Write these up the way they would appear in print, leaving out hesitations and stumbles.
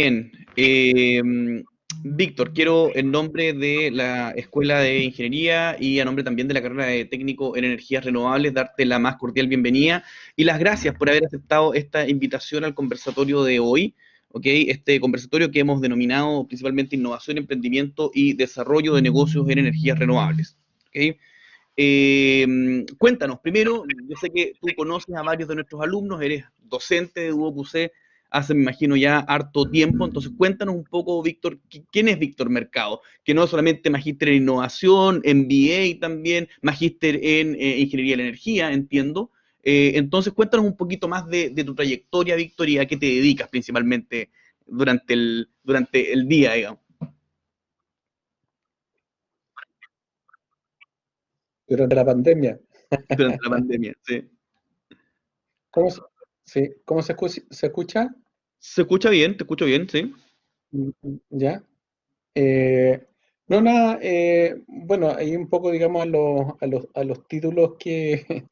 Bien, Víctor, quiero en nombre de la Escuela de Ingeniería y a nombre también de la carrera de técnico en energías renovables darte la más cordial bienvenida y las gracias por haber aceptado esta invitación al conversatorio de hoy, ¿ok? Este conversatorio que hemos denominado principalmente Innovación, Emprendimiento y Desarrollo de Negocios en Energías Renovables, ¿ok? Cuéntanos, primero, yo sé que tú conoces a varios de nuestros alumnos, eres docente de UOQC hace, me imagino, ya harto tiempo, entonces cuéntanos un poco, Víctor, ¿quién es Víctor Mercado? Que no es solamente magíster en innovación, MBA también, magíster en ingeniería de la energía, entiendo. Entonces cuéntanos un poquito más de tu trayectoria, Víctor, y a qué te dedicas principalmente durante el día, digamos, Durante la pandemia. durante la pandemia, ¿sí? ¿Cómo se, sí, cómo se escucha? ¿Se escucha bien? ¿Te escucho bien? ¿Sí? ¿Ya? Eh, no, nada, bueno, hay un poco, digamos, a los títulos que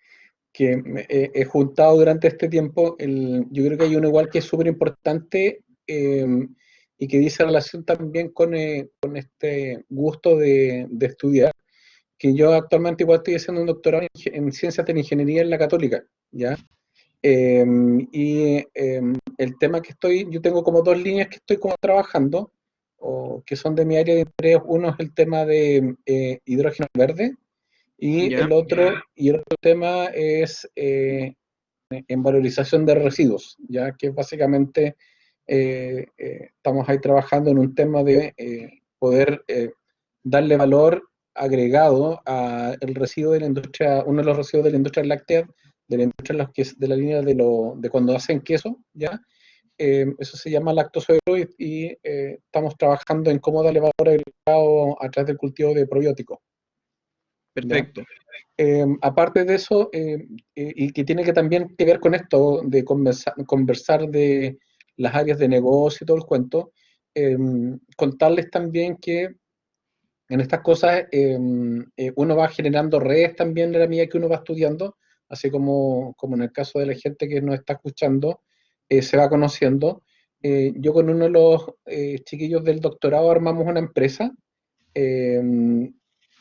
he juntado durante este tiempo. Yo creo que hay uno igual que es súper importante y que dice relación también con este gusto de estudiar, que yo actualmente igual estoy haciendo un doctorado en ciencias de la ingeniería en la Católica, ¿ya? Eh, el tema yo tengo como dos líneas que estoy como trabajando, o que son de mi área de interés. Uno es el tema de hidrógeno verde, y ¿Ya? el otro tema es en valorización de residuos, ya que básicamente estamos ahí trabajando en un tema de poder darle valor agregado a el residuo de la industria, uno de los residuos de la industria láctea, de la industria de la línea de cuando hacen queso, ¿ya? Eso se llama lactosuero, y estamos trabajando en cómo darle valor agregado a través del cultivo de probióticos, ¿ya? Perfecto. Aparte de eso, y que tiene que también que ver con esto de conversar de las áreas de negocio y todo el cuento, eh, contarles también que en estas cosas uno va generando redes también a la medida que uno va estudiando, así como en el caso de la gente que nos está escuchando, se va conociendo. Yo con uno de los chiquillos del doctorado armamos una empresa. eh,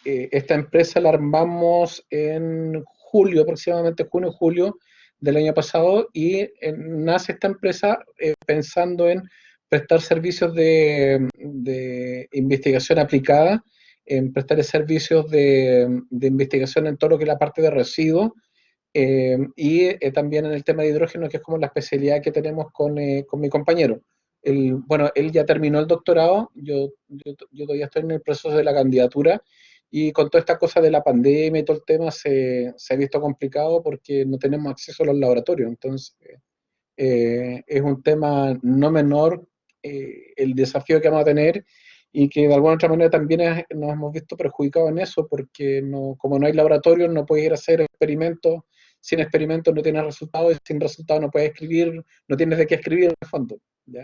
Esta empresa la armamos en julio, aproximadamente junio, julio del año pasado, y nace esta empresa pensando en prestar servicios de investigación aplicada, en prestar servicios de investigación en todo lo que es la parte de residuos, y también en el tema de hidrógeno, que es como la especialidad que tenemos con mi compañero. Bueno, él ya terminó el doctorado, yo todavía estoy en el proceso de la candidatura, y con toda esta cosa de la pandemia y todo el tema se ha visto complicado porque no tenemos acceso a los laboratorios. Entonces, es un tema no menor el desafío que vamos a tener, y que de alguna otra manera también nos hemos visto perjudicados en eso, porque no, como no hay laboratorios, no puedes ir a hacer experimentos. Sin experimentos no tienes resultados, y sin resultados no puedes escribir, no tienes de qué escribir en el fondo, ¿ya?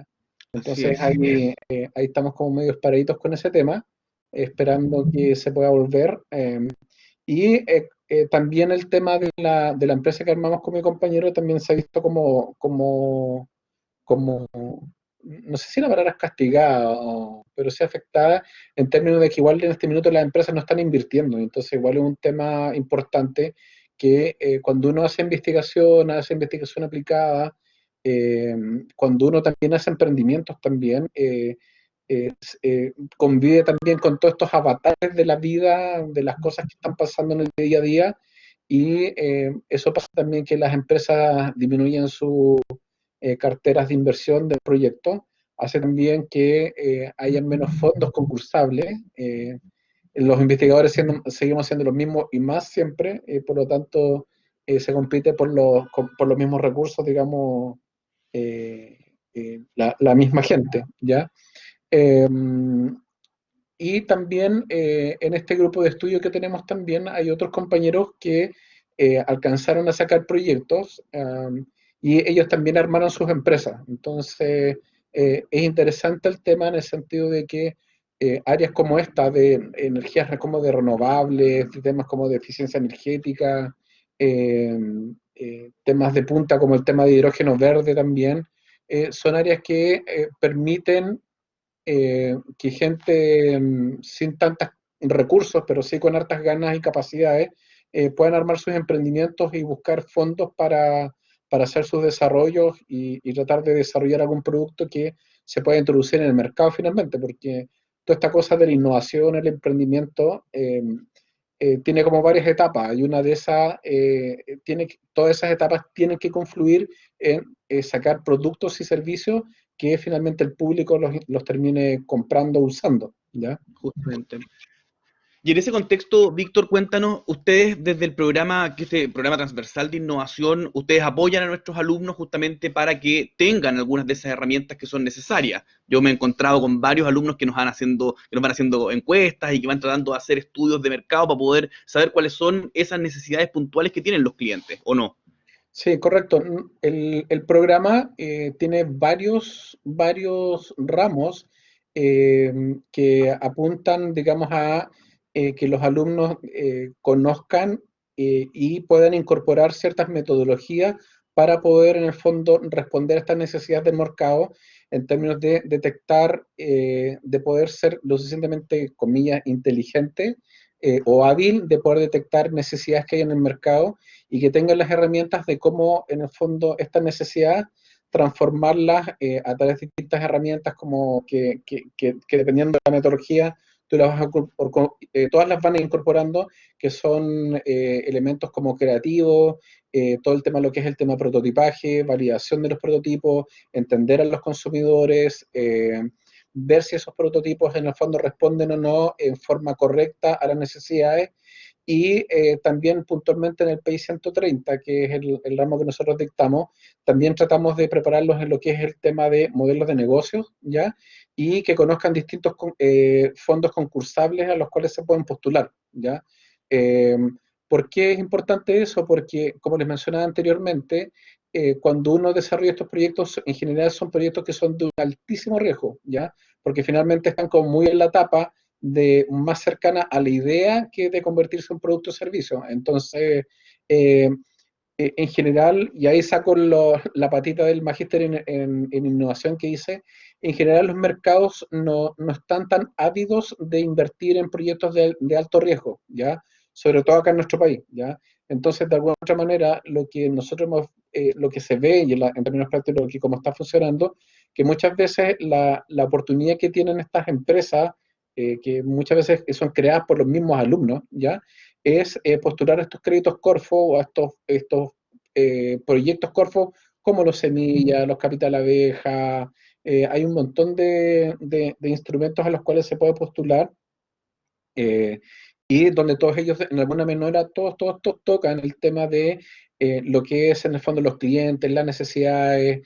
Así Entonces es. ahí estamos como medios paraditos con ese tema, esperando que se pueda volver. Y también el tema de la empresa que armamos con mi compañero también se ha visto como, no sé si la palabra es castigada, pero sí afectada, en términos de que igual en este minuto las empresas no están invirtiendo. Entonces igual es un tema importante que cuando uno hace investigación aplicada, eh, cuando uno también hace emprendimientos también, convive también con todos estos avatares de la vida, de las cosas que están pasando en el día a día, y eso pasa también, que las empresas disminuyen sus carteras de inversión del proyecto, hace también que haya menos fondos concursables. Los investigadores seguimos siendo los mismos y más siempre, por lo tanto se compite por los mismos recursos, digamos, la misma gente, ¿ya? Eh, y también en este grupo de estudio que tenemos también hay otros compañeros que alcanzaron a sacar proyectos, y ellos también armaron sus empresas. Entonces, es interesante el tema en el sentido de que áreas como esta de energías como de renovables, de temas como de eficiencia energética, temas de punta como el tema de hidrógeno verde también, son áreas que permiten que gente sin tantos recursos, pero sí con hartas ganas y capacidades, puedan armar sus emprendimientos y buscar fondos para hacer sus desarrollos y tratar de desarrollar algún producto que se pueda introducir en el mercado finalmente, porque toda esta cosa de la innovación, el emprendimiento, tiene como varias etapas y una de esas, todas esas etapas tienen que confluir en sacar productos y servicios que finalmente el público los termine comprando o usando, ¿ya? Justamente. Y en ese contexto, Víctor, cuéntanos, ustedes desde el programa, que este programa transversal de innovación, ustedes apoyan a nuestros alumnos justamente para que tengan algunas de esas herramientas que son necesarias. Yo me he encontrado con varios alumnos que nos van haciendo encuestas y que van tratando de hacer estudios de mercado para poder saber cuáles son esas necesidades puntuales que tienen los clientes, ¿o no? Sí, correcto. El programa tiene varios ramos que apuntan, digamos, a que los alumnos conozcan y puedan incorporar ciertas metodologías para poder, en el fondo, responder a estas necesidades del mercado en términos de detectar, de poder ser lo suficientemente, comillas, inteligente o hábil de poder detectar necesidades que hay en el mercado y que tengan las herramientas de cómo, en el fondo, esta necesidad transformarlas a través de distintas herramientas como que dependiendo de la metodología, todas las van incorporando, que son elementos como creativos, todo el tema, lo que es el tema prototipaje, validación de los prototipos, entender a los consumidores, ver si esos prototipos en el fondo responden o no en forma correcta a las necesidades y también puntualmente en el PI 130, que es el ramo que nosotros dictamos, también tratamos de prepararlos en lo que es el tema de modelos de negocios, ¿ya? Y que conozcan distintos fondos concursables a los cuales se pueden postular, ¿ya? Eh, ¿Por qué es importante eso? Porque, como les mencionaba anteriormente, cuando uno desarrolla estos proyectos, en general son proyectos que son de un altísimo riesgo, ¿ya? Porque finalmente están como muy en la etapa de más cercana a la idea que de convertirse en producto o servicio. Entonces, eh, en general, y ahí saco la patita del magíster en innovación que dice, en general los mercados no están tan ávidos de invertir en proyectos de alto riesgo, ¿ya? Sobre todo acá en nuestro país, ¿ya? Entonces, de alguna otra manera, lo que nosotros lo que se ve, y en términos prácticos, que cómo está funcionando, que muchas veces la oportunidad que tienen estas empresas, que muchas veces son creadas por los mismos alumnos, ¿ya? Es postular estos créditos Corfo o a estos proyectos Corfo como los Semillas, los Capital Abeja, hay un montón de instrumentos a los cuales se puede postular eh, y donde todos ellos, en alguna manera, todos tocan el tema de lo que es en el fondo los clientes, las necesidades,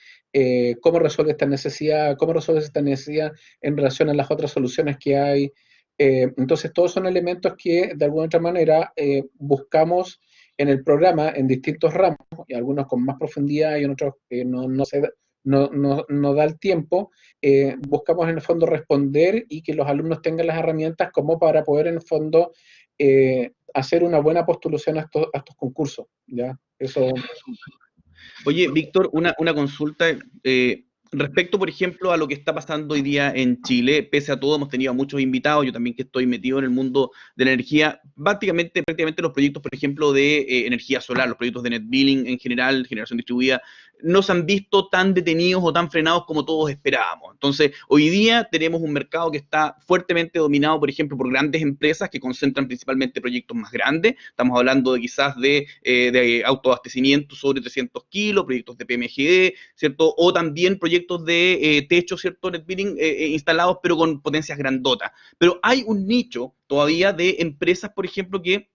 cómo resuelve esta necesidad, cómo resuelve esta necesidad en relación a las otras soluciones que hay. Entonces, todos son elementos que de alguna otra manera buscamos en el programa en distintos ramos, y algunos con más profundidad y en otros no da el tiempo, buscamos en el fondo responder y que los alumnos tengan las herramientas como para poder en el fondo hacer una buena postulación a estos concursos, ¿ya? Eso. Oye, Víctor, una consulta. Respecto, por ejemplo, a lo que está pasando hoy día en Chile, pese a todo, hemos tenido a muchos invitados, yo también que estoy metido en el mundo de la energía, prácticamente los proyectos, por ejemplo, de energía solar, los proyectos de net billing en general, generación distribuida, no se han visto tan detenidos o tan frenados como todos esperábamos. Entonces, hoy día tenemos un mercado que está fuertemente dominado, por ejemplo, por grandes empresas que concentran principalmente proyectos más grandes. Estamos hablando de quizás de autoabastecimiento sobre 300 kilos, proyectos de PMGD, ¿cierto? O también proyectos de techo, ¿cierto? Net billing instalados, pero con potencias grandotas. Pero hay un nicho todavía de empresas, por ejemplo, que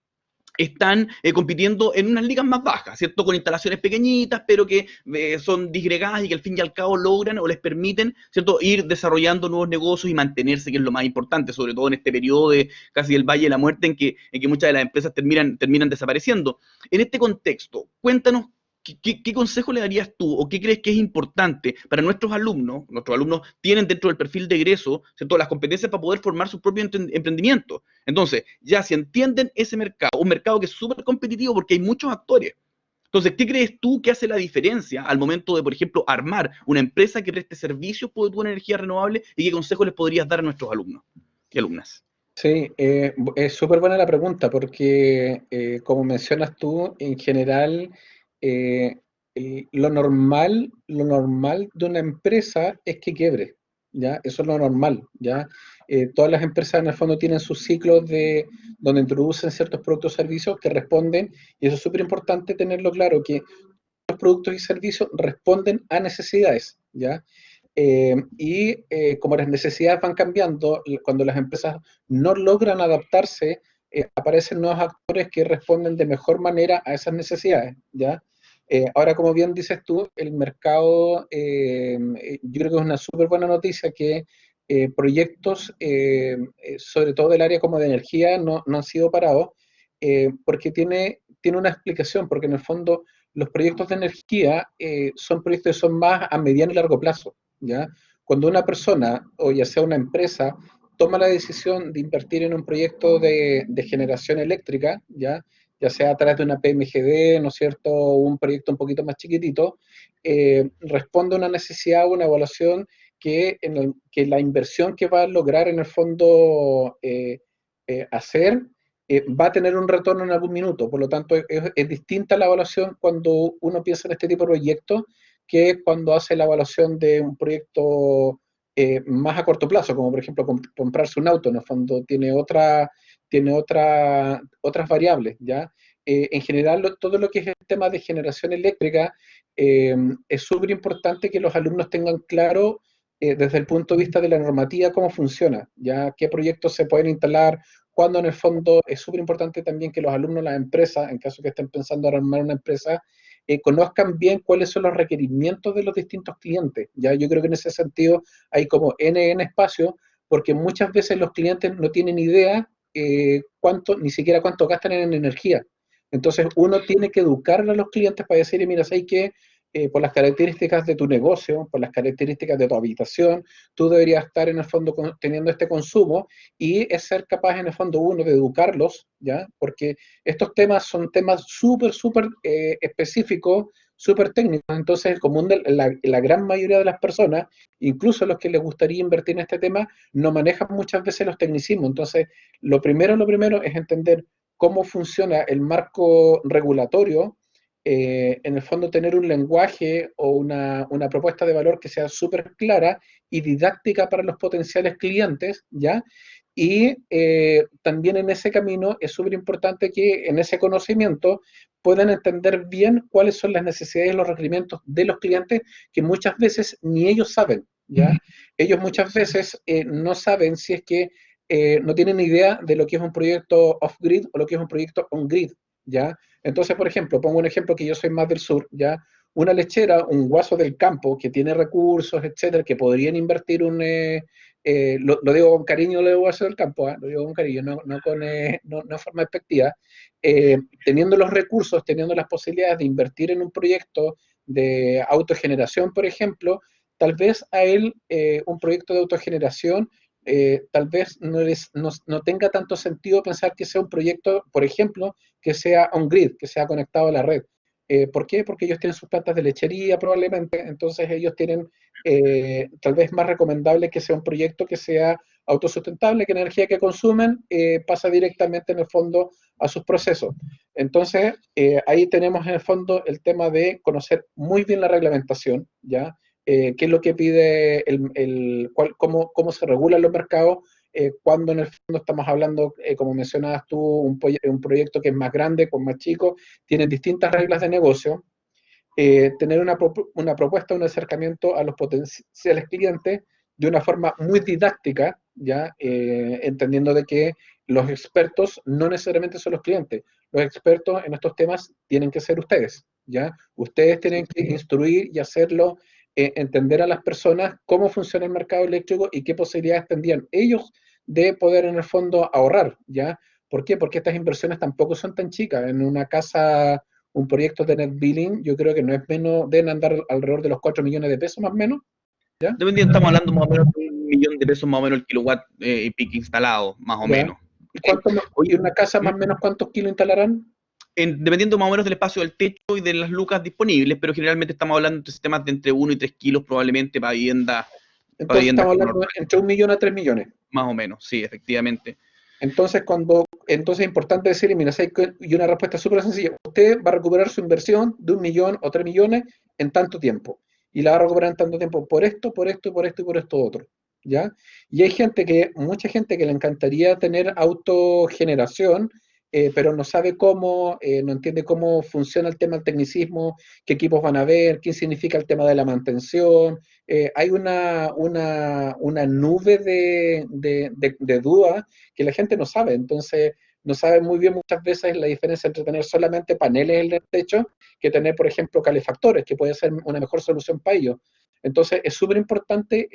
están compitiendo en unas ligas más bajas, ¿cierto? Con instalaciones pequeñitas, pero que son disgregadas y que al fin y al cabo logran o les permiten, ¿cierto? Ir desarrollando nuevos negocios y mantenerse, que es lo más importante, sobre todo en este periodo de casi el Valle de la Muerte en que muchas de las empresas terminan desapareciendo. En este contexto, cuéntanos. ¿Qué consejo le darías tú o qué crees que es importante para nuestros alumnos? Nuestros alumnos tienen dentro del perfil de egreso, ¿cierto?, las competencias para poder formar su propio emprendimiento. Entonces, ya si entienden ese mercado, un mercado que es súper competitivo porque hay muchos actores, Entonces, ¿qué crees tú que hace la diferencia al momento de, por ejemplo, armar una empresa que preste servicios por energía renovable y qué consejos les podrías dar a nuestros alumnos y alumnas? Sí, es súper buena la pregunta porque, como mencionas tú, en general, eh, lo normal de una empresa es que quiebre, ¿ya? Eso es lo normal, ¿ya? Todas las empresas en el fondo tienen sus ciclos de donde introducen ciertos productos o servicios que responden, y eso es súper importante tenerlo claro, que los productos y servicios responden a necesidades, ¿ya? Como las necesidades van cambiando, cuando las empresas no logran adaptarse, aparecen nuevos actores que responden de mejor manera a esas necesidades, ¿ya? Ahora, como bien dices tú, el mercado, yo creo que es una súper buena noticia que proyectos, sobre todo del área como de energía, no han sido parados, porque tiene una explicación, porque en el fondo los proyectos de energía son proyectos que son más a mediano y largo plazo, ¿ya? Cuando una persona, o ya sea una empresa, toma la decisión de invertir en un proyecto de generación eléctrica, ya sea a través de una PMGD, ¿no es cierto?, o un proyecto un poquito más chiquitito, responde a una necesidad, una evaluación que la inversión que va a lograr en el fondo hacer va a tener un retorno en algún minuto. Por lo tanto, es distinta la evaluación cuando uno piensa en este tipo de proyectos que cuando hace la evaluación de un proyecto más a corto plazo, como por ejemplo comprarse un auto. En el fondo otras variables, ¿ya? En general, todo lo que es el tema de generación eléctrica, es súper importante que los alumnos tengan claro desde el punto de vista de la normativa cómo funciona, ya qué proyectos se pueden instalar, cuando en el fondo es súper importante también que los alumnos, las empresas, en caso que estén pensando en armar una empresa, conozcan bien cuáles son los requerimientos de los distintos clientes. Ya yo creo que en ese sentido hay como N espacio, porque muchas veces los clientes no tienen idea ni siquiera cuánto gastan en energía. Entonces uno tiene que educar a los clientes para decirle, mira, ¿sabes qué? Por las características de tu negocio, por las características de tu habitación, tú deberías estar en el fondo teniendo este consumo, y es ser capaz en el fondo uno de educarlos, ¿ya? Porque estos temas son temas súper específicos, súper técnicos. Entonces el común de la gran mayoría de las personas, incluso los que les gustaría invertir en este tema, no manejan muchas veces los tecnicismos. Entonces lo primero es entender cómo funciona el marco regulatorio, en el fondo tener un lenguaje o una propuesta de valor que sea súper clara y didáctica para los potenciales clientes, ¿ya? Y también en ese camino es súper importante que en ese conocimiento puedan entender bien cuáles son las necesidades y los requerimientos de los clientes, que muchas veces ni ellos saben, ¿ya? Ellos muchas veces no saben si es que no tienen idea de lo que es un proyecto off-grid o lo que es un proyecto on-grid, ¿ya? Entonces, por ejemplo, pongo un ejemplo que yo soy más del sur, ¿ya? Una lechera, un guaso del campo que tiene recursos, etcétera, que podrían invertir lo digo con cariño, lo digo guaso del campo, lo digo con cariño, no forma despectiva, teniendo los recursos, teniendo las posibilidades de invertir en un proyecto de autogeneración, por ejemplo, tal vez a él un proyecto de autogeneración tal vez no tenga tanto sentido pensar que sea un proyecto, por ejemplo, que sea on-grid, que sea conectado a la red. ¿Por qué? Porque ellos tienen sus plantas de lechería probablemente, entonces ellos tienen tal vez más recomendable que sea un proyecto que sea autosustentable, que la energía que consumen pasa directamente en el fondo a sus procesos. Entonces, ahí tenemos en el fondo el tema de conocer muy bien la reglamentación, ¿ya? Qué es lo que pide cómo se regulan los mercados, cuando en el fondo estamos hablando, como mencionabas tú, un proyecto que es más grande, con más chico, tiene distintas reglas de negocio, tener una propuesta, un acercamiento a los potenciales clientes de una forma muy didáctica, ya entendiendo de que los expertos no necesariamente son los clientes, los expertos en estos temas tienen que ser ustedes, ya ustedes tienen que instruir y hacerlo, entender a las personas cómo funciona el mercado eléctrico y qué posibilidades tendrían ellos de poder en el fondo ahorrar, ya. ¿Por qué? Porque estas inversiones tampoco son tan chicas. En una casa, un proyecto de net billing, yo creo que no es menos, deben andar alrededor de los 4 millones de pesos más o menos, ¿ya? Dependiendo, estamos hablando más o menos de 1 millón de pesos más o menos el kilowatt y pico instalado, más o ¿Ya? menos. ¿Y, ¿Okay? Oye, y una casa más o menos cuántos kilos instalarán? Dependiendo más o menos del espacio del techo y de las lucas disponibles, pero generalmente estamos hablando de sistemas de entre 1 y 3 kilos probablemente para Entonces viviendas estamos hablando de normales, entre 1 millón a 3 millones. más o menos, sí, efectivamente. Entonces es importante decirle, mira, y una respuesta súper sencilla, usted va a recuperar su inversión de 1 millón o 3 millones en tanto tiempo, y la va a recuperar en tanto tiempo por esto, por esto, por esto y por esto otro, ¿ya? Y hay mucha gente que le encantaría tener autogeneración, pero no sabe cómo, no entiende cómo funciona el tema del tecnicismo, qué equipos van a ver, qué significa el tema de la mantención. Hay una nube de dudas que la gente no sabe. Entonces, no sabe muy bien muchas veces la diferencia entre tener solamente paneles en el techo que tener, por ejemplo, calefactores, que puede ser una mejor solución para ellos. Entonces, es súper importante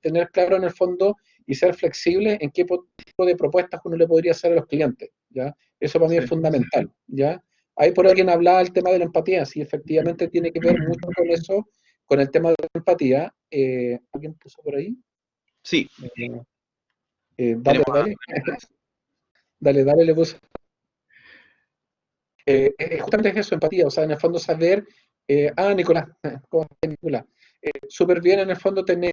tener claro en el fondo y ser flexible en qué tipo de propuestas uno le podría hacer a los clientes, ¿ya? Eso para mí es Sí. fundamental, ¿ya? Ahí por alguien hablaba el tema de la empatía, sí, efectivamente tiene que ver mucho con eso, con el tema de la empatía. ¿Alguien puso por ahí? Sí, Dale, tenemos dale, dale, dale, le puse. Justamente es eso, empatía, o sea, en el fondo saber, Nicolás, ¿cómo estás, Nicolás? Súper bien en el fondo tener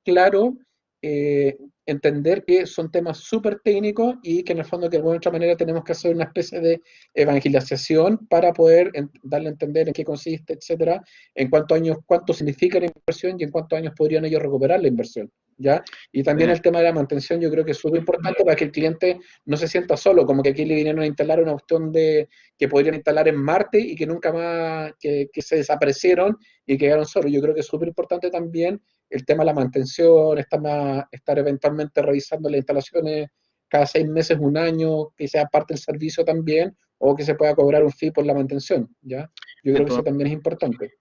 claro, eh, entender que son temas súper técnicos y que en el fondo que de alguna otra manera tenemos que hacer una especie de evangelización para poder darle a entender en qué consiste, etcétera, en cuántos años, cuánto significa la inversión y en cuántos años podrían ellos recuperar la inversión, ¿ya? Y también el tema de la mantención yo creo que es súper importante para que el cliente no se sienta solo, como que aquí le vinieron a instalar una cuestión que podrían instalar en Marte y que nunca más, que se desaparecieron y quedaron solos. Yo creo que es súper importante también el tema de la mantención, estar eventualmente revisando las instalaciones cada 6 meses, un año, que sea parte del servicio también, o que se pueda cobrar un fee por la mantención, ¿ya? Yo creo que eso también es importante.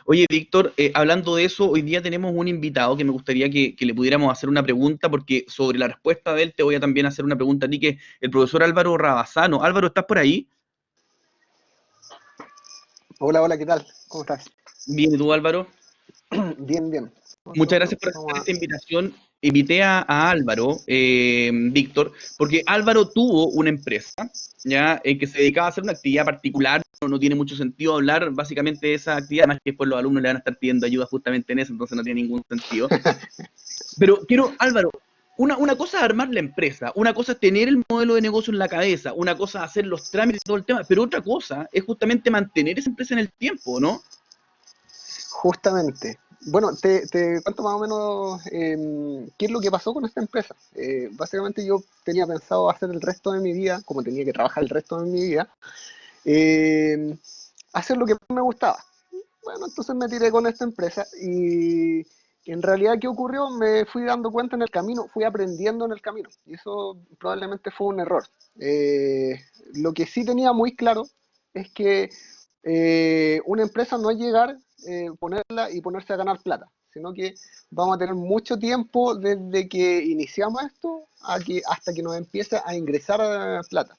Oye, Víctor, hablando de eso, hoy día tenemos un invitado que me gustaría que le pudiéramos hacer una pregunta, porque sobre la respuesta de él te voy a también hacer una pregunta a ti, que es el profesor Álvaro Rabazano. Álvaro, ¿estás por ahí? Hola, hola, ¿qué tal? ¿Cómo estás? Bien, ¿y tú, Álvaro? Bien, bien. Un Muchas segundo, gracias por aceptar vamos esta invitación. Invité a Álvaro, Víctor, porque Álvaro tuvo una empresa, ya, que se dedicaba a hacer una actividad particular. No tiene mucho sentido hablar básicamente de esa actividad, además que después los alumnos le van a estar pidiendo ayuda justamente en eso, entonces no tiene ningún sentido. Pero quiero, Álvaro, una cosa es armar la empresa, una cosa es tener el modelo de negocio en la cabeza, una cosa es hacer los trámites y todo el tema, pero otra cosa es justamente mantener esa empresa en el tiempo, ¿no? justamente. Bueno, te cuento más o menos qué es lo que pasó con esta empresa. Básicamente yo tenía pensado hacer el resto de mi vida, como tenía que trabajar el resto de mi vida, eh, hacer lo que me gustaba. Bueno, entonces me tiré con esta empresa y en realidad, ¿qué ocurrió? Me fui dando cuenta en el camino, fui aprendiendo en el camino y eso probablemente fue un error. Lo que sí tenía muy claro es que una empresa no es llegar, ponerla y ponerse a ganar plata, sino que vamos a tener mucho tiempo desde que iniciamos esto hasta que nos empiece a ingresar plata.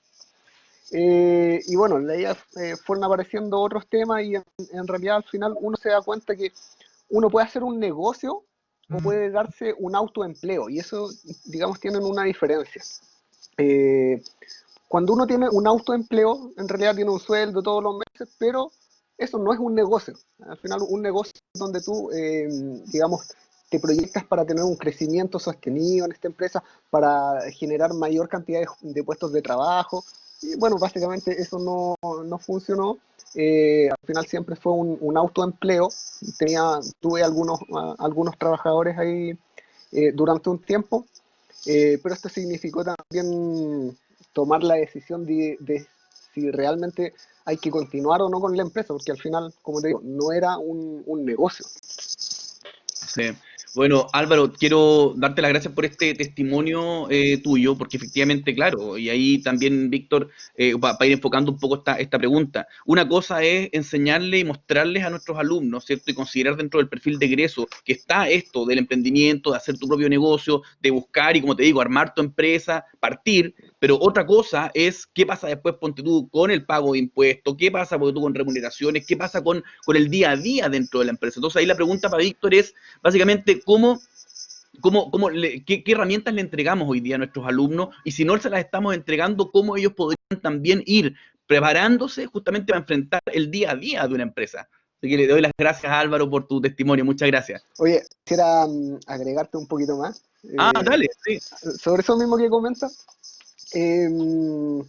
Y bueno, de ahí fueron apareciendo otros temas y en realidad al final uno se da cuenta que uno puede hacer un negocio o puede darse un autoempleo y eso, digamos, tienen una diferencia. Eh, Cuando uno tiene un autoempleo, en realidad tiene un sueldo todos los meses, pero eso no es un negocio. Al final un negocio es donde tú, digamos, te proyectas para tener un crecimiento sostenido en esta empresa, para generar mayor cantidad de puestos de trabajo. Y bueno, básicamente eso no funcionó. Al final siempre fue un autoempleo. Tuve algunos trabajadores ahí durante un tiempo, pero esto significó también tomar la decisión de si realmente hay que continuar o no con la empresa, porque al final, como te digo, no era un negocio. Sí. Bueno, Álvaro, quiero darte las gracias por este testimonio tuyo, porque efectivamente, claro, y ahí también, Víctor, para ir enfocando un poco esta pregunta. Una cosa es enseñarle y mostrarles a nuestros alumnos, ¿cierto? Y considerar dentro del perfil de egreso que está esto del emprendimiento, de hacer tu propio negocio, de buscar y, como te digo, armar tu empresa, partir. Pero otra cosa es qué pasa después, ponte tú, con el pago de impuestos, qué pasa, ponte tú, con remuneraciones, qué pasa con el día a día dentro de la empresa. Entonces ahí la pregunta para Víctor es, básicamente, qué herramientas le entregamos hoy día a nuestros alumnos y si no se las estamos entregando, cómo ellos podrían también ir preparándose justamente para enfrentar el día a día de una empresa. Así que le doy las gracias a Álvaro por tu testimonio, muchas gracias. Oye, quisiera agregarte un poquito más Dale, sí. sobre eso mismo que comentas, que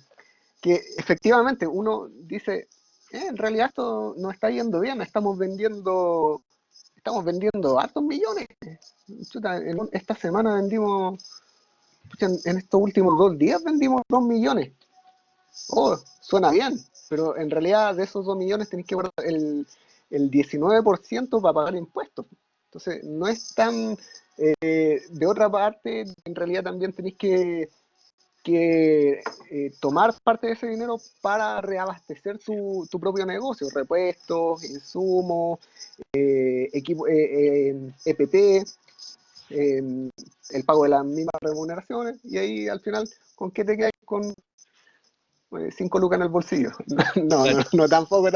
efectivamente uno dice, en realidad esto nos está yendo bien, estamos vendiendo hartos millones. Chuta, esta semana vendimos, pucha, en estos últimos 2 días vendimos 2 millones. Oh, suena bien, pero en realidad de esos 2 millones tenéis que guardar el 19% para pagar impuestos. Entonces, no es tan... de otra parte, en realidad también tenéis que tomar parte de ese dinero para reabastecer tu propio negocio, repuestos, insumos, equipo, EPP, el pago de las mismas remuneraciones, y ahí al final, ¿con qué te quedas? Con 5 lucas en el bolsillo. No, tampoco.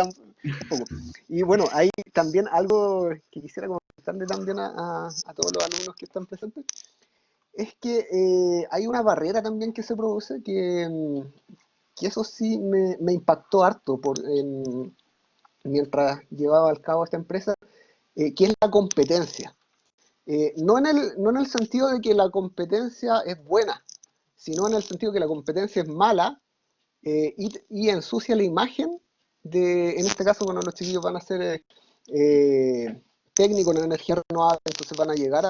Y bueno, hay también algo que quisiera comentarle también a todos los alumnos que están presentes, es que hay una barrera también que se produce que eso sí me impactó harto mientras llevaba al cabo esta empresa, que es la competencia. No en el sentido de que la competencia es buena, sino en el sentido que la competencia es mala, y ensucia la imagen en este caso, cuando los chiquillos van a ser técnicos en energía renovable, entonces van a llegar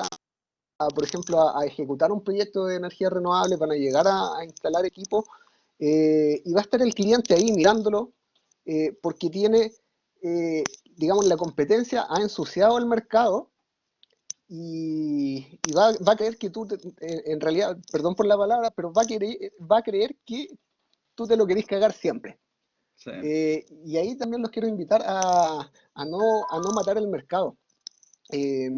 por ejemplo, a ejecutar un proyecto de energía renovable, van a llegar a instalar equipos, y va a estar el cliente ahí mirándolo, porque tiene, digamos, la competencia ha ensuciado el mercado, y va a creer que tú, en realidad, perdón por la palabra, pero va a creer que tú te lo querés cagar siempre. Sí. Y ahí también los quiero invitar a no matar el mercado, eh,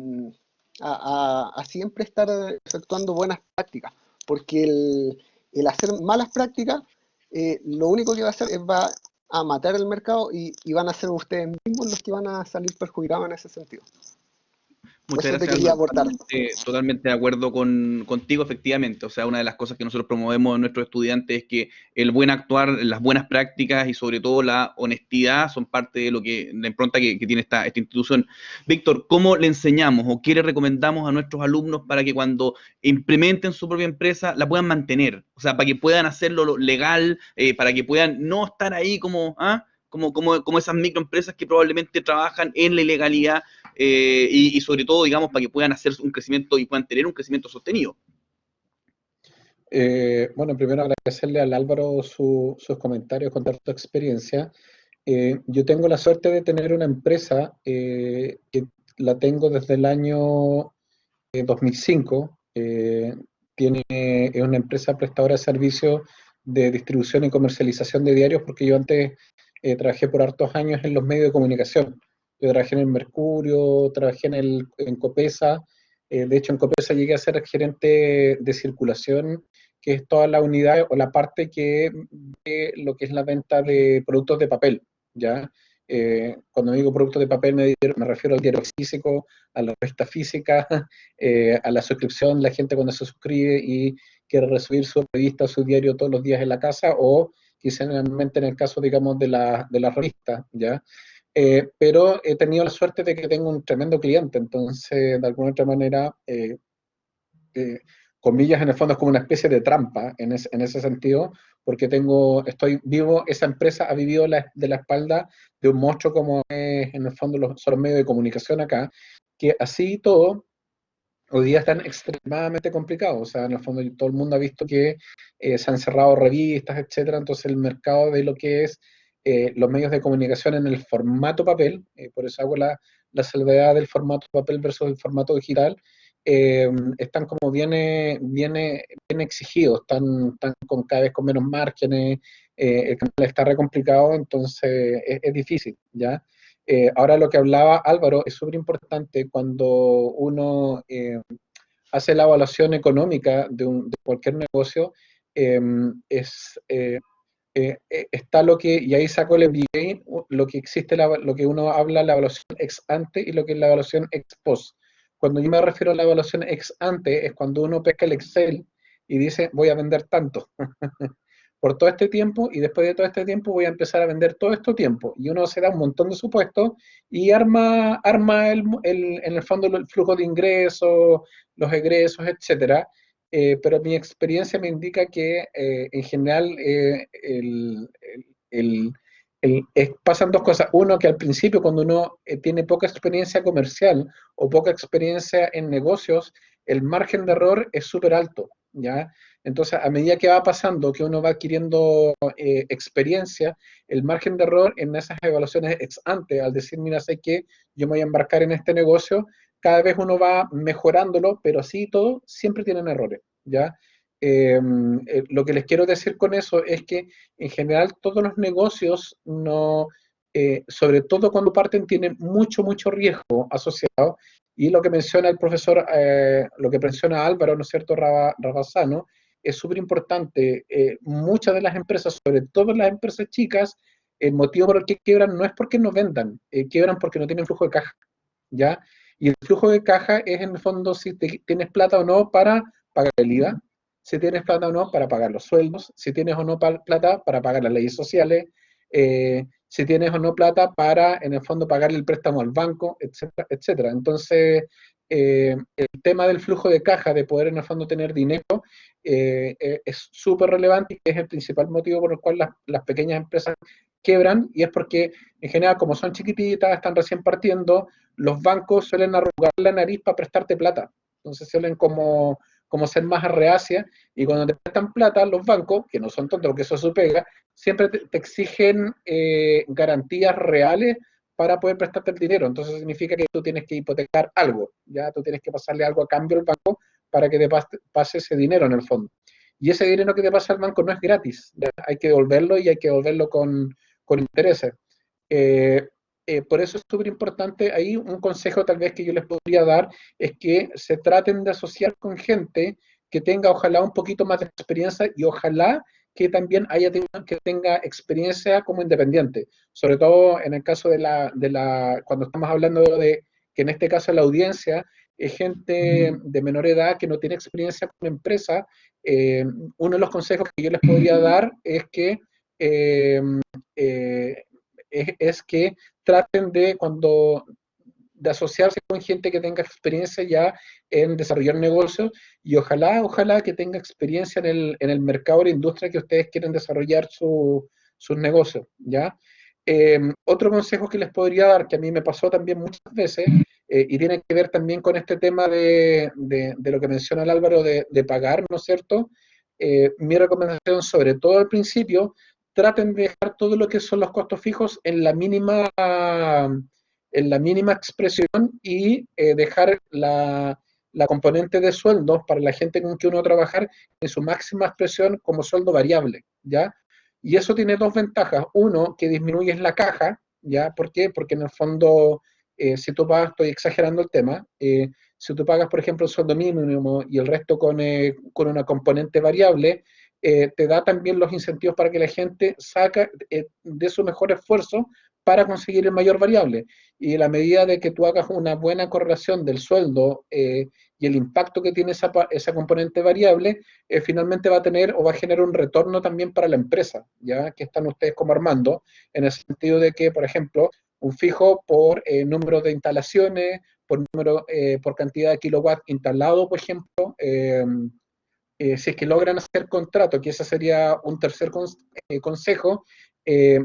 a siempre estar efectuando buenas prácticas, porque el hacer malas prácticas, lo único que va a hacer es va a matar el mercado, y van a ser ustedes mismos los que van a salir perjudicados en ese sentido. Muchas Eso te gracias, quería Álvaro. aportar. Totalmente de acuerdo contigo, efectivamente. O sea, una de las cosas que nosotros promovemos en nuestros estudiantes es que el buen actuar, las buenas prácticas y sobre todo la honestidad son parte de la impronta que tiene esta institución. Víctor, ¿cómo le enseñamos o qué le recomendamos a nuestros alumnos para que cuando implementen su propia empresa la puedan mantener? O sea, para que puedan hacerlo legal, para que puedan no estar ahí como esas microempresas que probablemente trabajan en la ilegalidad, y sobre todo, digamos, para que puedan hacer un crecimiento y puedan tener un crecimiento sostenido. Bueno, primero agradecerle al Álvaro sus comentarios, contar su experiencia. Yo tengo la suerte de tener una empresa que la tengo desde el año 2005. Es una empresa prestadora de servicios de distribución y comercialización de diarios, porque yo antes trabajé por hartos años en los medios de comunicación. Yo trabajé en el Mercurio, trabajé en Copesa. De hecho, en Copesa llegué a ser gerente de circulación, que es toda la unidad o la parte que ve lo que es la venta de productos de papel, ¿ya? Cuando digo productos de papel me refiero al diario físico, a la revista física, a la suscripción, la gente cuando se suscribe y quiere recibir su revista o su diario todos los días en la casa, o quizás en el caso, digamos, de la revista, ¿ya? Pero he tenido la suerte de que tengo un tremendo cliente, entonces, de alguna otra manera, eh, comillas, en el fondo es como una especie de trampa en ese sentido, porque esa empresa ha vivido de la espalda de un monstruo como es, en el fondo, son los medios de comunicación acá, que así y todo, hoy día están extremadamente complicados. O sea, en el fondo todo el mundo ha visto que se han cerrado revistas, etcétera. Entonces el mercado de lo que es los medios de comunicación en el formato papel, por eso hago la salvedad del formato papel versus el formato digital, están como bien exigidos, están cada vez con menos márgenes, el canal está re complicado, entonces es difícil, ¿ya? Ahora lo que hablaba Álvaro es súper importante cuando uno hace la evaluación económica de cualquier negocio. eh, es, eh, Está y ahí saco el MBA, lo que existe, lo que uno habla, la evaluación ex ante y lo que es la evaluación ex post. Cuando yo me refiero a la evaluación ex ante, es cuando uno pesca el Excel y dice, voy a vender tanto. por todo este tiempo y después de todo este tiempo voy a empezar a vender todo este tiempo. Y uno se da un montón de supuestos y arma en el fondo el flujo de ingresos, los egresos, etcétera. Pero mi experiencia me indica que en general el- pasan dos cosas. Uno, que al principio cuando uno tiene poca experiencia comercial o poca experiencia en negocios, el margen de error es súper alto, ¿ya? Entonces, a medida que va pasando, que uno va adquiriendo experiencia, el margen de error en esas evaluaciones ex ante, al decir, mira, sé que yo me voy a embarcar en este negocio, cada vez uno va mejorándolo, pero así todo, siempre tienen errores, ¿ya? Lo que les quiero decir con eso es que en general todos los negocios no, sobre todo cuando parten, tienen mucho, mucho riesgo asociado. Y lo que menciona el profesor, lo que menciona Álvaro, ¿no es cierto?, Rabasano, es súper importante. Muchas de las empresas, sobre todo las empresas chicas, el motivo por el que quiebran no es porque no vendan, quiebran porque no tienen flujo de caja, ¿ya? Y el flujo de caja es en el fondo si tienes plata o no para pagar el IVA, si tienes plata o no para pagar los sueldos, si tienes o no plata para pagar las leyes sociales, si tienes o no plata para, en el fondo, pagarle el préstamo al banco, etcétera, etcétera. Entonces, el tema del flujo de caja, de poder en el fondo tener dinero, es súper relevante y es el principal motivo por el cual las pequeñas empresas quiebran, y es porque en general como son chiquititas, están recién partiendo, los bancos suelen arrugar la nariz para prestarte plata, entonces suelen como ser más reacias, y cuando te prestan plata los bancos, que no son tontos, porque eso es su pega, siempre te exigen garantías reales para poder prestarte el dinero. Entonces significa que tú tienes que hipotecar algo, ya tú tienes que pasarle algo a cambio al banco para que te pase ese dinero en el fondo. Y ese dinero que te pasa al banco no es gratis, ¿ya? Hay que devolverlo y hay que devolverlo con intereses. Eh, por eso es súper importante, ahí un consejo tal vez que yo les podría dar es que se traten de asociar con gente que tenga ojalá un poquito más de experiencia y ojalá que también que tenga experiencia como independiente, sobre todo en el caso cuando estamos hablando de que en este caso la audiencia es gente de menor edad que no tiene experiencia con empresa. Uno de los consejos que yo les podría dar es que eh, eh, es que traten de asociarse con gente que tenga experiencia ya en desarrollar negocios y ojalá que tenga experiencia en el mercado o la industria que ustedes quieren desarrollar sus negocios, ¿ya? Otro consejo que les podría dar, que a mí me pasó también muchas veces, y tiene que ver también con este tema de lo que menciona el Álvaro de pagar, ¿no es cierto? Mi recomendación, sobre todo al principio, traten de dejar todo lo que son los costos fijos en la mínima expresión y dejar la componente de sueldos para la gente con que uno va a trabajar en su máxima expresión como sueldo variable, ¿ya? Y eso tiene dos ventajas. Uno, que disminuyes la caja, ¿ya? ¿Por qué? Porque en el fondo, si tú pagas, estoy exagerando el tema, si tú pagas, por ejemplo, el sueldo mínimo y el resto con una componente variable, te da también los incentivos para que la gente de su mejor esfuerzo para conseguir el mayor variable. Y a la medida de que tú hagas una buena correlación del sueldo y el impacto que tiene esa componente variable, finalmente va a tener o va a generar un retorno también para la empresa, ya que están ustedes como armando, en el sentido de que, por ejemplo, un fijo por número de instalaciones, por cantidad de kilowatt instalado, por ejemplo, si es que logran hacer contrato, que ese sería un tercer consejo, eh,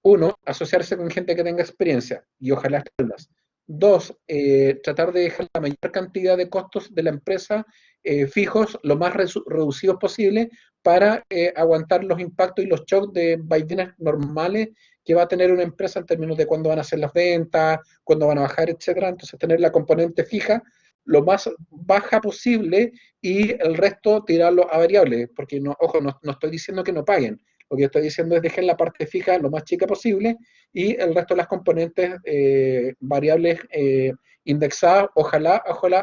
uno, asociarse con gente que tenga experiencia y ojalá espaldas. Dos, tratar de dejar la mayor cantidad de costos de la empresa fijos, lo más reducidos posible, para aguantar los impactos y los shocks de vaivenes normales que va a tener una empresa en términos de cuándo van a hacer las ventas, cuándo van a bajar, etcétera. Entonces, tener la componente fija lo más baja posible y el resto tirarlo a variables, porque no, ojo, no estoy diciendo que no paguen, lo que estoy diciendo es dejar la parte fija lo más chica posible y el resto de las componentes variables indexadas, ojalá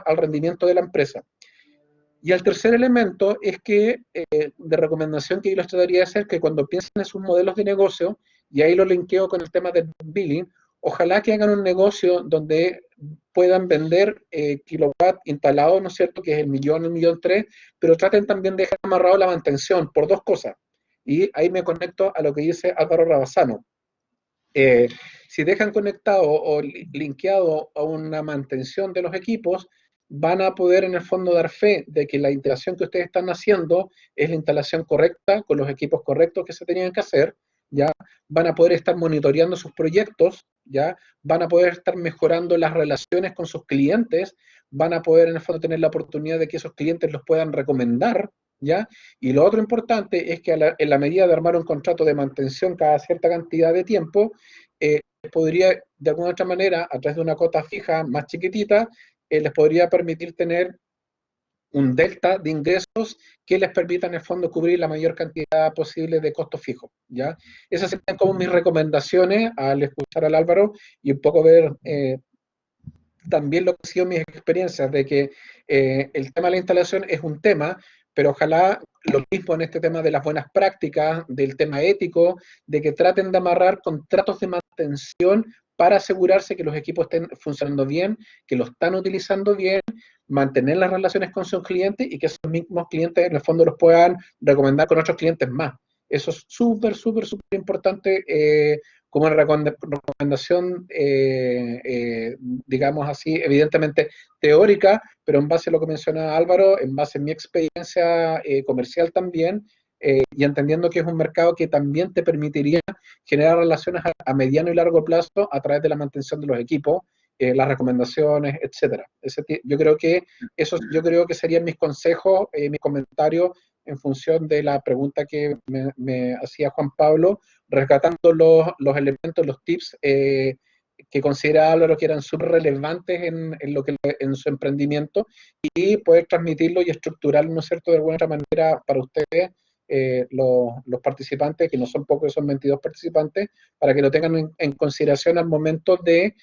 al rendimiento de la empresa. Y el tercer elemento es que, de recomendación que yo les trataría de hacer, que cuando piensen en sus modelos de negocio, y ahí lo linkeo con el tema del billing, ojalá que hagan un negocio donde puedan vender kilowatt instalados, ¿no es cierto?, que es el millón tres, pero traten también de dejar amarrado la mantención por dos cosas. Y ahí me conecto a lo que dice Álvaro Rabasano. Si dejan conectado o linkeado a una mantención de los equipos, van a poder en el fondo dar fe de que la instalación que ustedes están haciendo es la instalación correcta, con los equipos correctos que se tenían que hacer, ¿ya? Van a poder estar monitoreando sus proyectos, ¿ya? Van a poder estar mejorando las relaciones con sus clientes, van a poder en el fondo tener la oportunidad de que esos clientes los puedan recomendar, ¿ya? Y lo otro importante es que en la medida de armar un contrato de mantención cada cierta cantidad de tiempo, podría de alguna otra manera, a través de una cuota fija más chiquitita, les podría permitir tener un delta de ingresos que les permita en el fondo cubrir la mayor cantidad posible de costos fijos, ¿ya? Esas serían como mis recomendaciones al escuchar al Álvaro y un poco ver también lo que han sido mis experiencias, de que el tema de la instalación es un tema, pero ojalá lo mismo en este tema de las buenas prácticas, del tema ético, de que traten de amarrar contratos de mantención para asegurarse que los equipos estén funcionando bien, que lo están utilizando bien, mantener las relaciones con sus clientes y que esos mismos clientes en el fondo los puedan recomendar con otros clientes más. Eso es súper, súper, súper importante como una recomendación, digamos así, evidentemente teórica, pero en base a lo que menciona Álvaro, en base a mi experiencia comercial también, y entendiendo que es un mercado que también te permitiría generar relaciones a mediano y largo plazo a través de la mantención de los equipos, las recomendaciones, etcétera. Yo creo que serían mis consejos, mis comentarios en función de la pregunta que me hacía Juan Pablo, rescatando los elementos, los tips que considera Álvaro que eran súper relevantes en su emprendimiento y poder transmitirlo y estructurarlo, ¿no es cierto?, de alguna otra manera para ustedes, los participantes, que no son pocos, son 22 participantes, para que lo tengan en consideración al momento de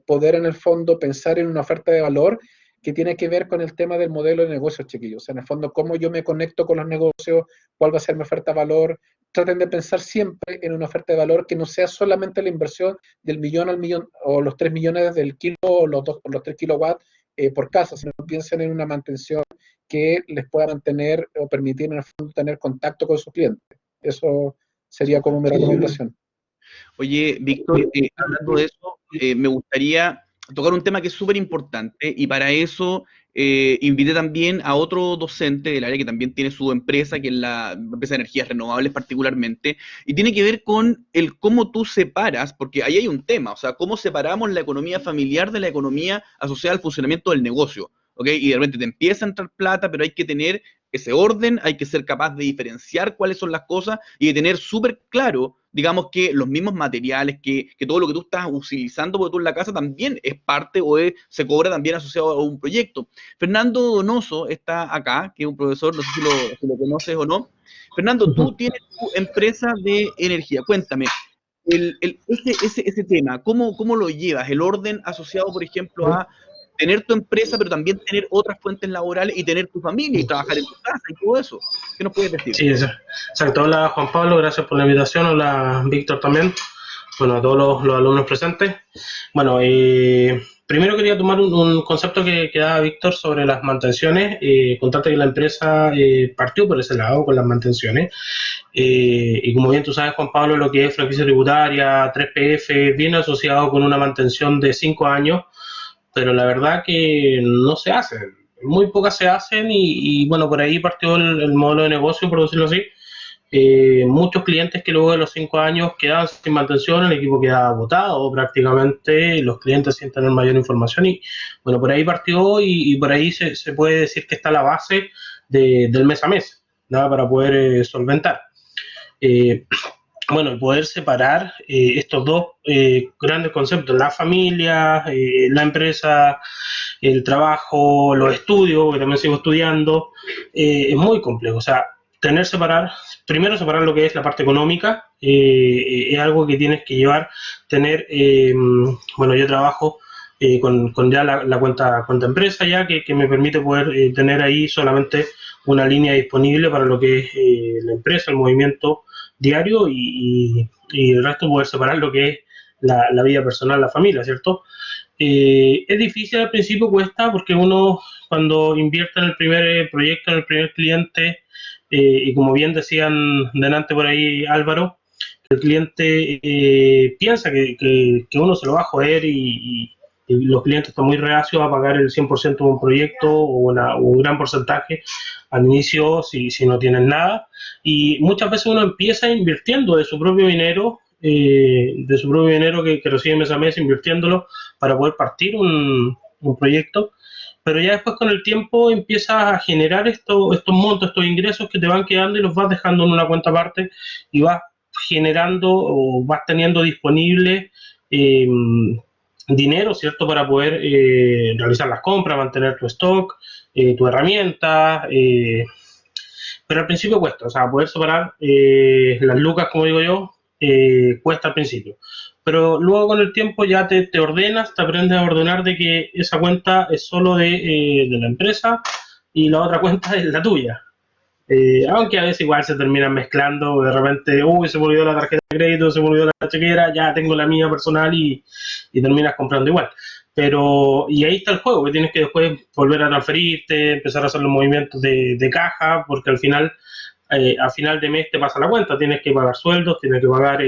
poder en el fondo pensar en una oferta de valor que tiene que ver con el tema del modelo de negocios, chiquillos. O sea, en el fondo, cómo yo me conecto con los negocios, cuál va a ser mi oferta de valor. Traten de pensar siempre en una oferta de valor que no sea solamente la inversión del millón al millón, o los 3 millones del kilo, o los 3 kilowatts por casa, sino que piensen en una mantención que les pueda mantener o permitir en el fondo tener contacto con sus clientes. Eso sería como mi recomendación. Oye, Víctor, hablando de eso, me gustaría tocar un tema que es súper importante y para eso invité también a otro docente del área que también tiene su empresa, que es la empresa de energías renovables particularmente, y tiene que ver con el cómo tú separas, porque ahí hay un tema, o sea, cómo separamos la economía familiar de la economía asociada al funcionamiento del negocio, ¿ok? Y de repente te empieza a entrar plata, pero hay que tener ese orden, hay que ser capaz de diferenciar cuáles son las cosas y de tener súper claro, digamos, que los mismos materiales, que todo lo que tú estás utilizando porque tú en la casa también es parte o se cobra también asociado a un proyecto. Fernando Donoso está acá, que es un profesor, no sé si lo conoces o no. Fernando, tú tienes tu empresa de energía, cuéntame, ese tema, ¿cómo lo llevas? El orden asociado, por ejemplo, a tener tu empresa, pero también tener otras fuentes laborales y tener tu familia y trabajar en tu casa y todo eso. ¿Qué nos puedes decir? Sí, exacto. Hola Juan Pablo, gracias por la invitación. Hola Víctor también. Bueno, a todos los alumnos presentes. Bueno, primero quería tomar un concepto que daba Víctor sobre las mantenciones. Contarte que la empresa partió por ese lado con las mantenciones. Y como bien tú sabes, Juan Pablo, lo que es franquicia tributaria, 3PF, viene asociado con una mantención de 5 años, pero la verdad que no se hacen, muy pocas se hacen y bueno, por ahí partió el modelo de negocio, por decirlo así. Muchos clientes que luego de los 5 años quedaban sin mantención, el equipo quedaba botado prácticamente, los clientes sin tener mayor información y bueno, por ahí partió y por ahí se puede decir que está la base del mes a mes, ¿no? Para poder solventar. Bueno, el poder separar estos dos grandes conceptos, la familia, la empresa, el trabajo, los estudios, que también sigo estudiando, es muy complejo. O sea, primero separar lo que es la parte económica, es algo que tienes que llevar, tener, bueno, yo trabajo con ya la cuenta empresa ya, que me permite poder tener ahí solamente una línea disponible para lo que es la empresa, el movimiento diario y el resto poder separar lo que es la vida personal, la familia, ¿cierto? Es difícil al principio, cuesta, porque uno cuando invierte en el primer proyecto, en el primer cliente, y como bien decían delante por ahí Álvaro, el cliente piensa que uno se lo va a joder y los clientes están muy reacios a pagar el 100% de un proyecto o un gran porcentaje al inicio si no tienen nada. Y muchas veces uno empieza invirtiendo de su propio dinero que recibe mes a mes, invirtiéndolo para poder partir un proyecto. Pero ya después con el tiempo empiezas a generar estos montos, estos ingresos que te van quedando y los vas dejando en una cuenta aparte y vas generando o vas teniendo disponible eh, dinero, ¿cierto? Para poder realizar las compras, mantener tu stock, tu herramienta. Pero al principio cuesta, o sea, poder separar las lucas, como digo yo, cuesta al principio. Pero luego con el tiempo ya te ordenas, te aprendes a ordenar de que esa cuenta es solo de la empresa y la otra cuenta es la tuya. Aunque a veces igual se terminan mezclando, de repente, uy, se me olvidó la tarjeta de crédito, se me olvidó la chequera, ya tengo la mía personal y terminas comprando igual. Pero, y ahí está el juego, que tienes que después volver a transferirte, empezar a hacer los movimientos de caja, porque al final de mes te pasa la cuenta, tienes que pagar sueldos, tienes que pagar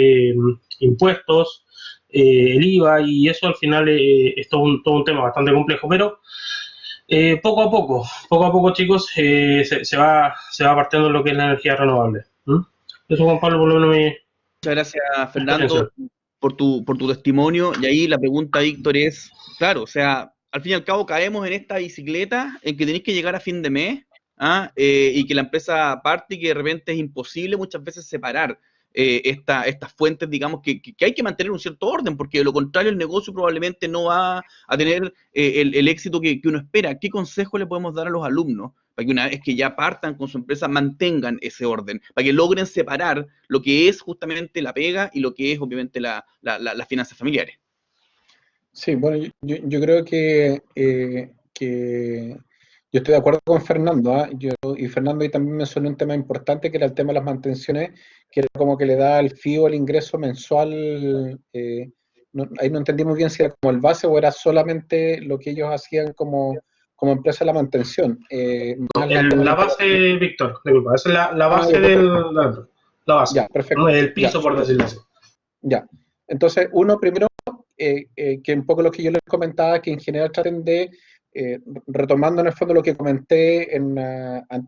impuestos, el IVA, y eso al final es todo un tema bastante complejo, pero poco a poco, chicos, se va partiendo lo que es la energía renovable. ¿Mm? Eso, Juan Pablo, por lo menos Muchas gracias, Fernando, por tu testimonio. Y ahí la pregunta, Víctor, es, claro, o sea, al fin y al cabo caemos en esta bicicleta en que tenéis que llegar a fin de mes, y que la empresa parte y que de repente es imposible muchas veces separar estas fuentes, digamos, que hay que mantener un cierto orden, porque de lo contrario el negocio probablemente no va a tener el éxito que uno espera. ¿Qué consejo le podemos dar a los alumnos para que una vez que ya partan con su empresa mantengan ese orden, para que logren separar lo que es justamente la pega y lo que es obviamente las finanzas familiares? Sí, bueno, yo creo que yo estoy de acuerdo con Fernando, ¿ah? Y Fernando ahí también mencionó un tema importante que era el tema de las mantenciones, que era como que le da el FIO el ingreso mensual. Ahí no entendí muy bien si era como el base o era solamente lo que ellos hacían como empresa de la mantención. La base, Víctor, disculpa, esa es la base ya, la base, ya, perfecto. ¿no? El piso, Ya, por decirlo así. ya. Entonces, uno primero, que un poco lo que yo les comentaba, que en general traten de, retomando en el fondo lo que comenté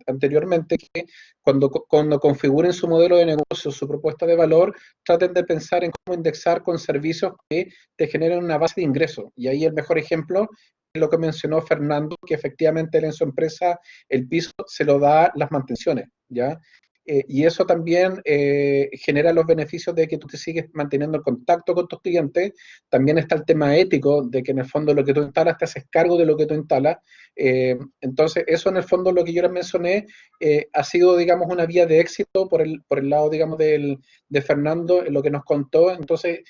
anteriormente, que cuando configuren su modelo de negocio, su propuesta de valor, traten de pensar en cómo indexar con servicios que te generen una base de ingresos. Y ahí el mejor ejemplo es lo que mencionó Fernando, que efectivamente él en su empresa el piso se lo da las mantenciones, ¿ya? Y eso también genera los beneficios de que tú te sigues manteniendo el contacto con tus clientes. También está el tema ético de que en el fondo lo que tú instalas te haces cargo de lo que tú instalas. Entonces, eso en el fondo lo que yo les mencioné ha sido, digamos, una vía de éxito por el lado, digamos, de Fernando, en lo que nos contó. Entonces,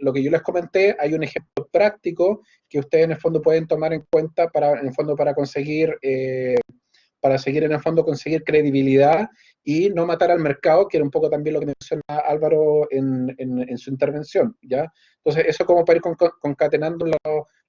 lo que yo les comenté, hay un ejemplo práctico que ustedes en el fondo pueden tomar en cuenta en el fondo para conseguir en el fondo conseguir credibilidad y no matar al mercado, que era un poco también lo que menciona Álvaro en su intervención, ¿ya? Entonces, eso como para ir concatenando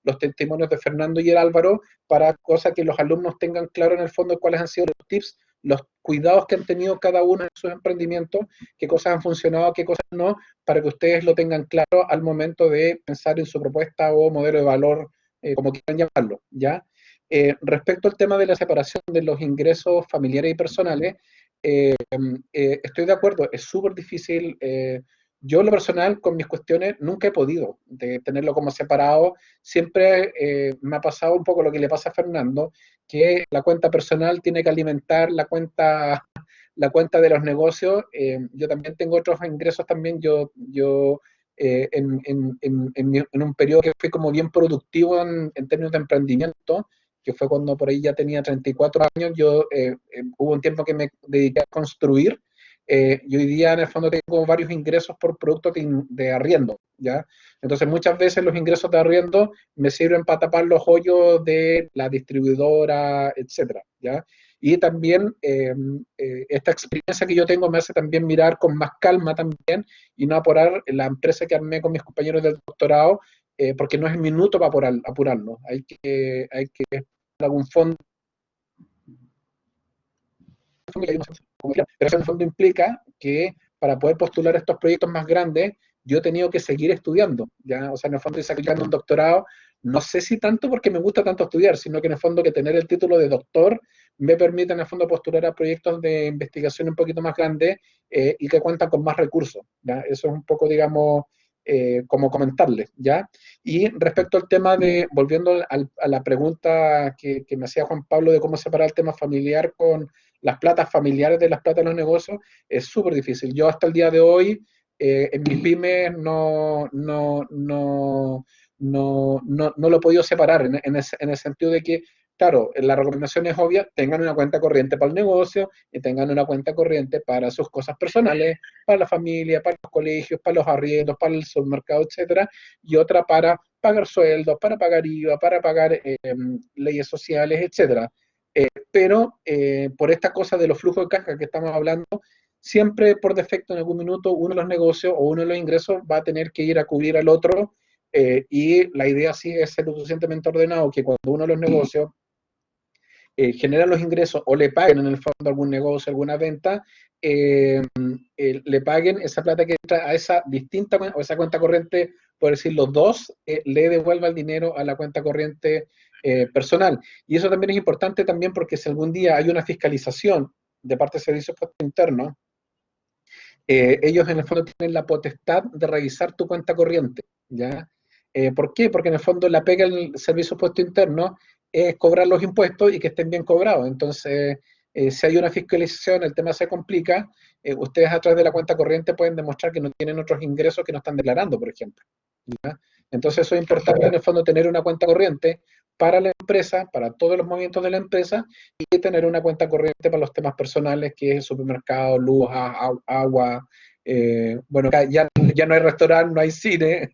los testimonios de Fernando y el Álvaro para cosas que los alumnos tengan claro en el fondo cuáles han sido los tips, los cuidados que han tenido cada uno en sus emprendimientos, qué cosas han funcionado, qué cosas no, para que ustedes lo tengan claro al momento de pensar en su propuesta o modelo de valor, como quieran llamarlo, ¿ya? Respecto al tema de la separación de los ingresos familiares y personales, estoy de acuerdo, es súper difícil. Yo, en lo personal, con mis cuestiones, nunca he podido de tenerlo como separado. Siempre me ha pasado un poco lo que le pasa a Fernando, que la cuenta personal tiene que alimentar la cuenta de los negocios. Yo también tengo otros ingresos también. Yo en un periodo que fue como bien productivo en términos de emprendimiento, que fue cuando por ahí ya tenía 34 años, hubo un tiempo que me dediqué a construir, y hoy día en el fondo tengo varios ingresos por productos de arriendo, ¿ya? Entonces muchas veces los ingresos de arriendo me sirven para tapar los hoyos de la distribuidora, etcétera, ¿ya? Y también esta experiencia que yo tengo me hace también mirar con más calma también y no apurar la empresa que armé con mis compañeros del doctorado, porque no es el minuto para apurarlo. Hay que algún fondo pero eso en el fondo implica que para poder postular estos proyectos más grandes, yo he tenido que seguir estudiando, ¿ya? O sea, en el fondo estoy sacando un doctorado, no sé si tanto porque me gusta tanto estudiar, sino que en el fondo que tener el título de doctor me permite en el fondo postular a proyectos de investigación un poquito más grandes y que cuentan con más recursos, ¿ya? Eso es un poco, digamos, como comentarles, ¿ya? Y respecto al tema de, volviendo a la pregunta que me hacía Juan Pablo de cómo separar el tema familiar con las platas familiares de las platas de los negocios, es súper difícil. Yo hasta el día de hoy, en mis pymes no lo he podido separar en el sentido de que, claro, la recomendación es obvia, tengan una cuenta corriente para el negocio y tengan una cuenta corriente para sus cosas personales, para la familia, para los colegios, para los arriendos, para el supermercado, etcétera, y otra para pagar sueldos, para pagar IVA, para pagar leyes sociales, etcétera. Pero por esta cosa de los flujos de caja que estamos hablando, siempre por defecto en algún minuto uno de los negocios o uno de los ingresos va a tener que ir a cubrir al otro y la idea sí es ser lo suficientemente ordenado que cuando uno de los negocios genera los ingresos o le paguen en el fondo algún negocio, alguna venta, le paguen esa plata que entra a esa distinta o esa cuenta corriente, por decir los dos, le devuelva el dinero a la cuenta corriente personal. Y eso también es importante también porque si algún día hay una fiscalización de parte de Servicios Internos, ellos en el fondo tienen la potestad de revisar tu cuenta corriente, ¿ya? ¿Por qué? Porque en el fondo la pega el Servicio Puesto Interno es cobrar los impuestos y que estén bien cobrados. Entonces, si hay una fiscalización, el tema se complica, ustedes a través de la cuenta corriente pueden demostrar que no tienen otros ingresos que no están declarando, por ejemplo, ¿ya? Entonces, eso es importante en el fondo tener una cuenta corriente para la empresa, para todos los movimientos de la empresa, y tener una cuenta corriente para los temas personales, que es el supermercado, luz, agua, bueno, ya no hay restaurante, no hay cine,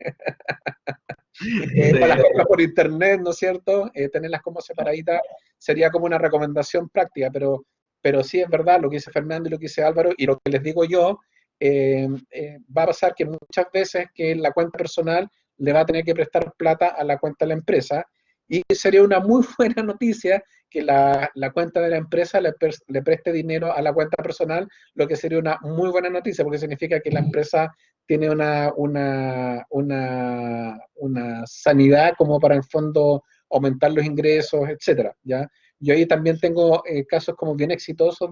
para las compras por internet, ¿no es cierto? Tenerlas como separaditas sería como una recomendación práctica, pero sí es verdad lo que dice Fernando y lo que dice Álvaro, y lo que les digo yo, va a pasar que muchas veces que la cuenta personal le va a tener que prestar plata a la cuenta de la empresa, y sería una muy buena noticia que la cuenta de la empresa le preste dinero a la cuenta personal, lo que sería una muy buena noticia, porque significa que la empresa tiene una sanidad como para en fondo aumentar los ingresos, etcétera, ¿ya? Yo ahí también tengo casos como bien exitosos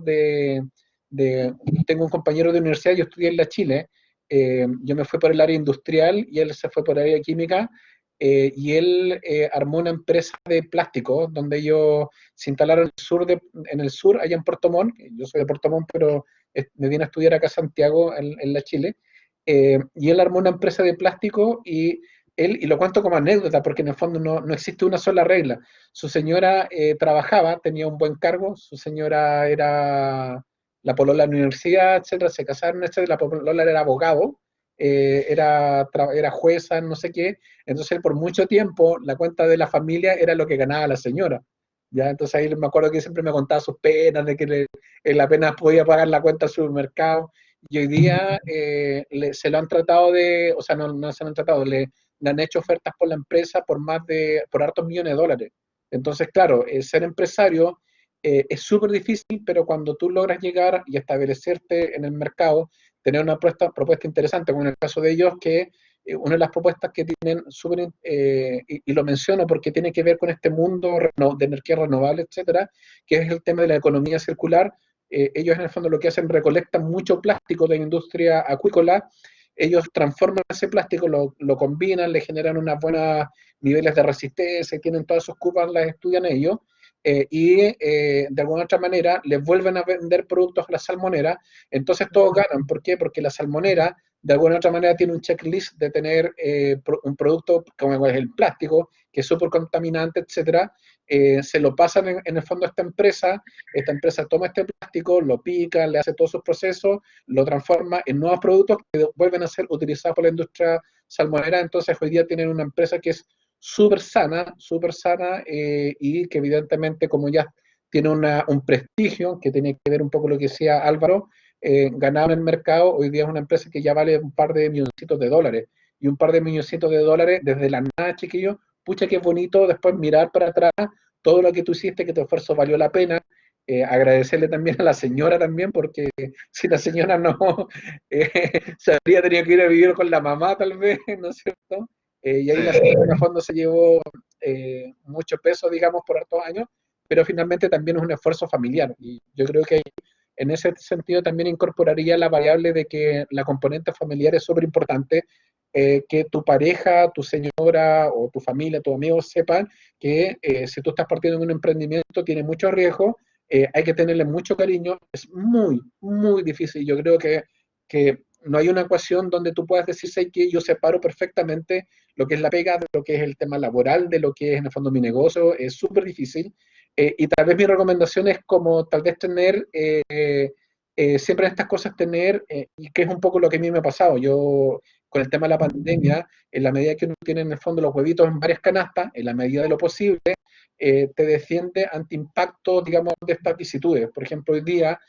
tengo un compañero de universidad, yo estudié en la Chile, yo me fui por el área industrial y él se fue por el área química, y él armó una empresa de plástico donde ellos se instalaron en el sur, allá en Puerto Montt. Yo soy de Puerto Montt, pero me vine a estudiar acá a Santiago, en la Chile, y él armó una empresa de plástico y lo cuento como anécdota porque en el fondo no existe una sola regla. Su señora trabajaba, tenía un buen cargo, su señora era la polola de la universidad, etcétera, se casaron, etcétera, la polola era abogado, era jueza, no sé qué, entonces por mucho tiempo la cuenta de la familia era lo que ganaba la señora. ¿Ya? Entonces ahí me acuerdo que siempre me contaba sus penas, de que él apenas podía pagar la cuenta del supermercado, y hoy día se lo han tratado o sea, no se lo han tratado, le han hecho ofertas por la empresa por hartos millones de dólares. Entonces, claro, ser empresario es súper difícil, pero cuando tú logras llegar y establecerte en el mercado, tener una propuesta interesante, como en el caso de ellos, que una de las propuestas que tienen súper, y lo menciono porque tiene que ver con este mundo de energía renovable, etcétera, que es el tema de la economía circular. Ellos en el fondo lo que hacen, recolectan mucho plástico de la industria acuícola, ellos transforman ese plástico, lo combinan, le generan unos buenos niveles de resistencia, tienen todas sus curvas, las estudian ellos, de alguna otra manera les vuelven a vender productos a la salmonera, entonces todos ganan. ¿Por qué? Porque la salmonera de alguna otra manera tiene un checklist de tener un producto como es el plástico, que es súper contaminante, etcétera, se lo pasan en el fondo a esta empresa toma este plástico, lo pica, le hace todos sus procesos, lo transforma en nuevos productos que vuelven a ser utilizados por la industria salmonera. Entonces hoy día tienen una empresa que es súper sana, y que evidentemente como ya tiene un prestigio, que tiene que ver un poco lo que decía Álvaro, ganado en el mercado, hoy día es una empresa que ya vale un par de milloncitos de dólares, y un par de milloncitos de dólares desde la nada, chiquillos, pucha que es bonito después mirar para atrás todo lo que tú hiciste, que tu esfuerzo valió la pena, Agradecerle también a la señora también, porque si la señora no se habría tenido que ir a vivir con la mamá tal vez, ¿no es cierto? Y ahí la señora en el fondo se llevó mucho peso, digamos, por hartos años, pero finalmente también es un esfuerzo familiar. Y yo creo que en ese sentido también incorporaría la variable de que la componente familiar es súper importante, que tu pareja, tu señora o tu familia, tus amigos sepan que si tú estás partiendo en un emprendimiento tiene mucho riesgo, hay que tenerle mucho cariño, es muy, muy difícil. Yo creo que no hay una ecuación donde tú puedas decir, sé que yo separo perfectamente lo que es la pega de lo que es el tema laboral, de lo que es en el fondo mi negocio, es súper difícil. Y tal vez mi recomendación es como tal vez tener, siempre en estas cosas tener, y que es un poco lo que a mí me ha pasado, yo con el tema de la pandemia, en la medida que uno tiene en el fondo los huevitos en varias canastas, en la medida de lo posible, te defiende ante impactos, digamos, de estas vicisitudes. Por ejemplo, hoy día,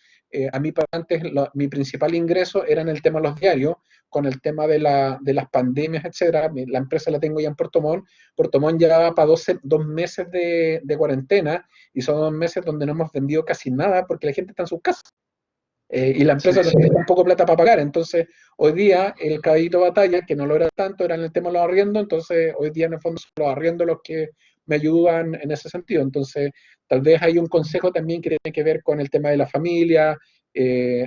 a mí para antes, mi principal ingreso era en el tema de los diarios, con el tema de las pandemias, etcétera. La empresa la tengo ya en Puerto Montt. Puerto Montt ya va para 2 meses de cuarentena y son 2 meses donde no hemos vendido casi nada porque la gente está en sus casas. Y la empresa no tiene tampoco plata para pagar. Entonces, hoy día el caballito de batalla, que no lo era tanto, era en el tema de los arriendos. Entonces, hoy día en el fondo son los arriendos los que me ayudan en ese sentido. Entonces, tal vez hay un consejo también que tiene que ver con el tema de la familia,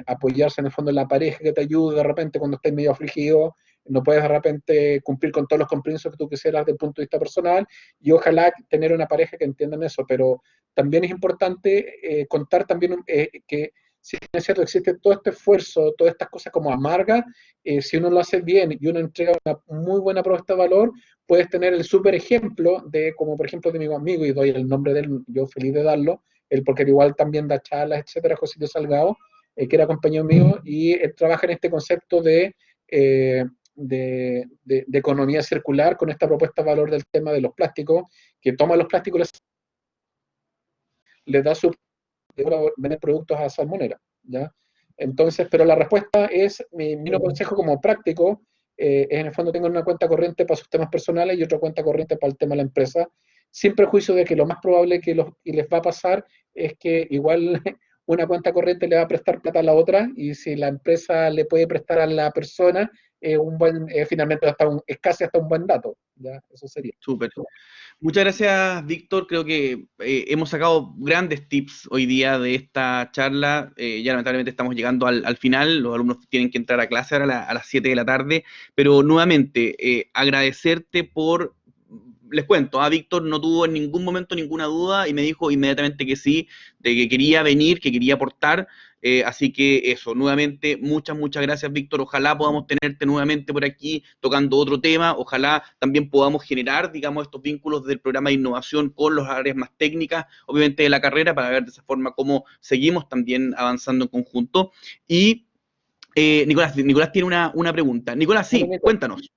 apoyarse en el fondo en la pareja que te ayude de repente cuando estés medio afligido. No puedes de repente cumplir con todos los compromisos que tú quisieras desde el punto de vista personal y ojalá tener una pareja que entiendan eso, pero también es importante contar también que si es cierto, existe todo este esfuerzo, todas estas cosas como amargas, si uno lo hace bien y uno entrega una muy buena propuesta de valor, puedes tener el súper ejemplo de, como por ejemplo de mi amigo, y doy el nombre de él, yo feliz de darlo, él porque igual también da charlas, etcétera, José Salgado, que era compañero mío, y él trabaja en este concepto de economía circular con esta propuesta de valor del tema de los plásticos, que toma los plásticos, les da su vender productos a salmonera, ¿ya? Entonces, pero la respuesta es, mi consejo como práctico, en el fondo tengo una cuenta corriente para sus temas personales y otra cuenta corriente para el tema de la empresa, sin prejuicio de que lo más probable que les va a pasar es que igual una cuenta corriente le va a prestar plata a la otra y si la empresa le puede prestar a la persona, finalmente es casi hasta un buen dato, ¿ya? Eso sería. Súper. Muchas gracias, Víctor. Creo que hemos sacado grandes tips hoy día de esta charla. Ya lamentablemente estamos llegando al final. Los alumnos tienen que entrar a clase ahora a las 7 de la tarde. Pero nuevamente, agradecerte por... Les cuento, Víctor no tuvo en ningún momento ninguna duda y me dijo inmediatamente que sí, de que quería venir, que quería aportar. Así que eso, nuevamente, muchas gracias, Víctor. Ojalá podamos tenerte nuevamente por aquí tocando otro tema. Ojalá también podamos generar, digamos, estos vínculos del programa de innovación con las áreas más técnicas, obviamente de la carrera, para ver de esa forma cómo seguimos también avanzando en conjunto. Y Nicolás tiene una pregunta. Nicolás, sí, cuéntanos.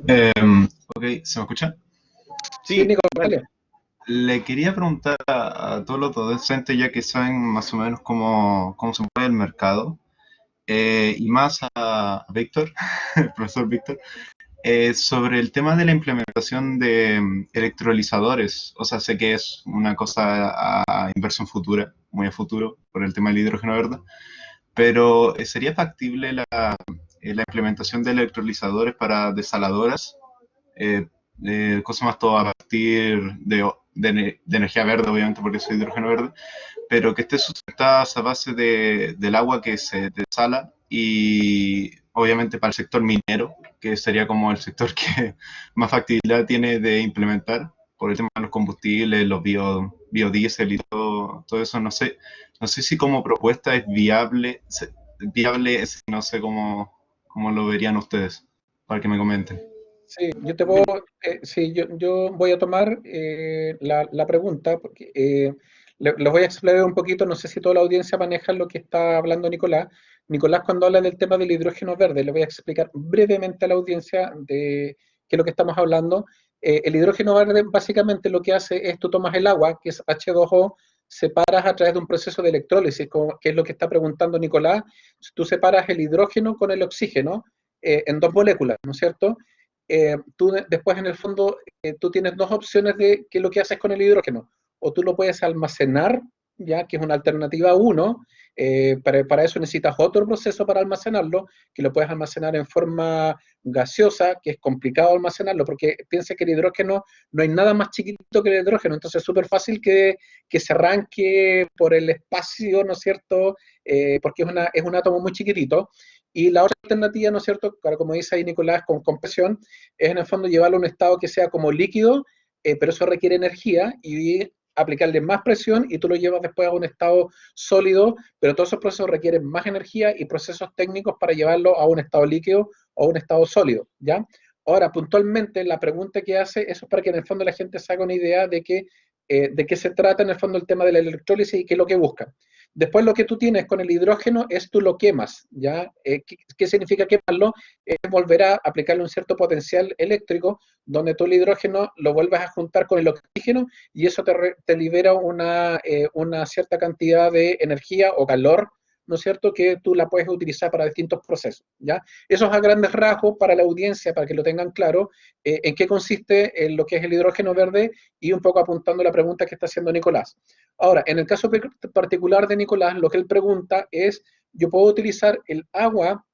Ok, ¿se me escucha? Sí, Nicolás, vale. Le quería preguntar a todos los docentes, ya que saben más o menos cómo se mueve el mercado, y más a Víctor, el profesor Víctor, sobre el tema de la implementación de electrolizadores. O sea, sé que es una cosa a inversión futura, muy a futuro, por el tema del hidrógeno verde, pero ¿sería factible la implementación de electrolizadores para desaladoras? Cosas más todo a partir de energía verde, obviamente, porque es hidrógeno verde, pero que esté sustentada a base del agua que se desala y obviamente para el sector minero, que sería como el sector que más factibilidad tiene de implementar por el tema de los combustibles, los biodiesel y todo eso. No sé si como propuesta es viable, no sé cómo lo verían ustedes, para que me comenten. Sí, yo voy a tomar la pregunta, porque les voy a explicar un poquito, no sé si toda la audiencia maneja lo que está hablando Nicolás. Nicolás, cuando habla del tema del hidrógeno verde, le voy a explicar brevemente a la audiencia de qué es lo que estamos hablando. El hidrógeno verde básicamente lo que hace es tú tomas el agua, que es H2O, separas a través de un proceso de electrólisis, que es lo que está preguntando Nicolás. Tú separas el hidrógeno con el oxígeno en dos moléculas, ¿no es cierto? Tú después en el fondo tú tienes dos opciones de qué es lo que haces con el hidrógeno. o tú lo puedes almacenar, ya que es una alternativa 1. Para eso necesitas otro proceso para almacenarlo, que lo puedes almacenar en forma gaseosa, que es complicado almacenarlo, porque piensa que el hidrógeno no hay nada más chiquito que el hidrógeno, entonces es súper fácil que se arranque por el espacio, ¿no es cierto? Porque es un átomo muy chiquitito. Y la otra alternativa, ¿no es cierto? Como dice ahí Nicolás, con compresión, es en el fondo llevarlo a un estado que sea como líquido, pero eso requiere energía y aplicarle más presión y tú lo llevas después a un estado sólido, pero todos esos procesos requieren más energía y procesos técnicos para llevarlo a un estado líquido o a un estado sólido, ¿ya? Ahora, puntualmente, la pregunta que hace, eso es para que en el fondo la gente se haga una idea de qué se trata en el fondo el tema de la electrólisis y qué es lo que busca. Después lo que tú tienes con el hidrógeno es tú lo quemas, ¿ya? ¿Qué significa quemarlo? Es volver a aplicarle un cierto potencial eléctrico, donde tú el hidrógeno lo vuelves a juntar con el oxígeno y eso te libera una cierta cantidad de energía o calor, ¿no es cierto?, que tú la puedes utilizar para distintos procesos, ¿ya? Eso es a grandes rasgos para la audiencia, para que lo tengan claro, en qué consiste en lo que es el hidrógeno verde y un poco apuntando la pregunta que está haciendo Nicolás. Ahora, en el caso particular de Nicolás, lo que él pregunta es, ¿yo puedo utilizar el agua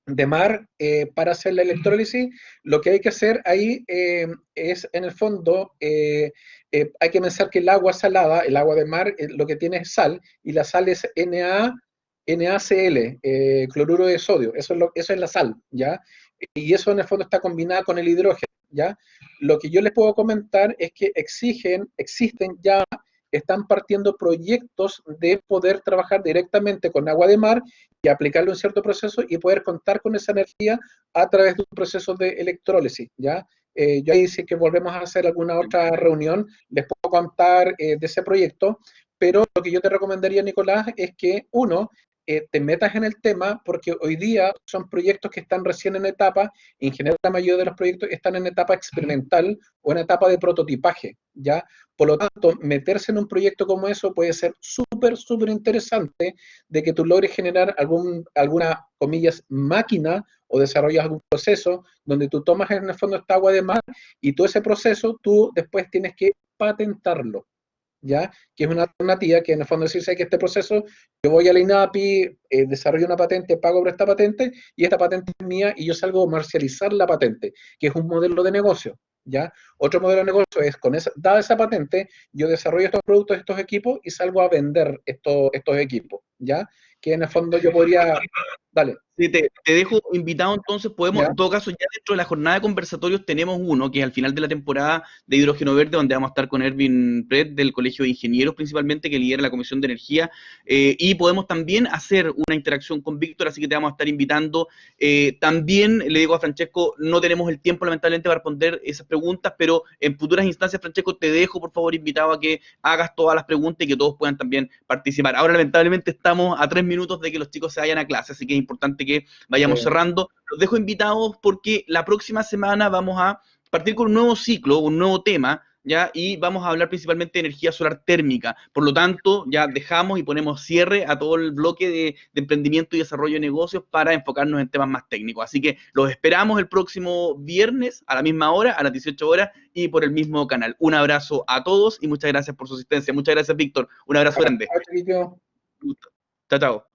de mar para hacer la electrólisis? Lo que hay que hacer ahí es, en el fondo, hay que pensar que el agua salada, el agua de mar, lo que tiene es sal, y la sal es NaCl, cloruro de sodio, eso es la sal, ¿ya? Y eso en el fondo está combinado con el hidrógeno, ¿ya? Lo que yo les puedo comentar es que existen ya, están partiendo proyectos de poder trabajar directamente con agua de mar y aplicarle un cierto proceso y poder contar con esa energía a través de un proceso de electrólisis, ¿ya? Yo ahí sí que volvemos a hacer alguna otra reunión, les puedo contar de ese proyecto, pero lo que yo te recomendaría, Nicolás, es que uno, te metas en el tema, porque hoy día son proyectos que están recién en etapa, y en general la mayoría de los proyectos están en etapa experimental o en etapa de prototipaje, ¿ya? Por lo tanto, meterse en un proyecto como eso puede ser súper, súper interesante, de que tú logres generar alguna, comillas, máquina o desarrollas algún proceso donde tú tomas en el fondo esta agua de mar y todo ese proceso tú después tienes que patentarlo, ¿ya? Que es una alternativa que en el fondo decirse que este proceso, yo voy a la INAPI, desarrollo una patente, pago por esta patente y esta patente es mía y yo salgo a comercializar la patente, que es un modelo de negocio, ¿ya? Otro modelo de negocio es, dada esa patente, yo desarrollo estos productos, estos equipos y salgo a vender estos equipos, ¿ya? Que en el fondo yo podría... Dale. Sí, te dejo invitado, entonces podemos, ¿Ya? en todo caso, ya dentro de la jornada de conversatorios tenemos uno, que es al final de la temporada de Hidrógeno Verde, donde vamos a estar con Erwin Pret, del Colegio de Ingenieros principalmente, que lidera la Comisión de Energía, y podemos también hacer una interacción con Víctor, así que te vamos a estar invitando. También le digo a Francesco, no tenemos el tiempo lamentablemente para responder esas preguntas, pero en futuras instancias, Francesco, te dejo por favor invitado a que hagas todas las preguntas y que todos puedan también participar. Ahora lamentablemente estamos a 3 minutos de que los chicos se vayan a clase, así que es importante que vayamos cerrando. Los dejo invitados porque la próxima semana vamos a partir con un nuevo ciclo, un nuevo tema, ¿ya? Y vamos a hablar principalmente de energía solar térmica. Por lo tanto, ya dejamos y ponemos cierre a todo el bloque de emprendimiento y desarrollo de negocios para enfocarnos en temas más técnicos. Así que los esperamos el próximo viernes a la misma hora, a las 18 horas y por el mismo canal. Un abrazo a todos y muchas gracias por su asistencia. Muchas gracias, Víctor. Un abrazo grande. Chao, chiquillos. Chao, chao.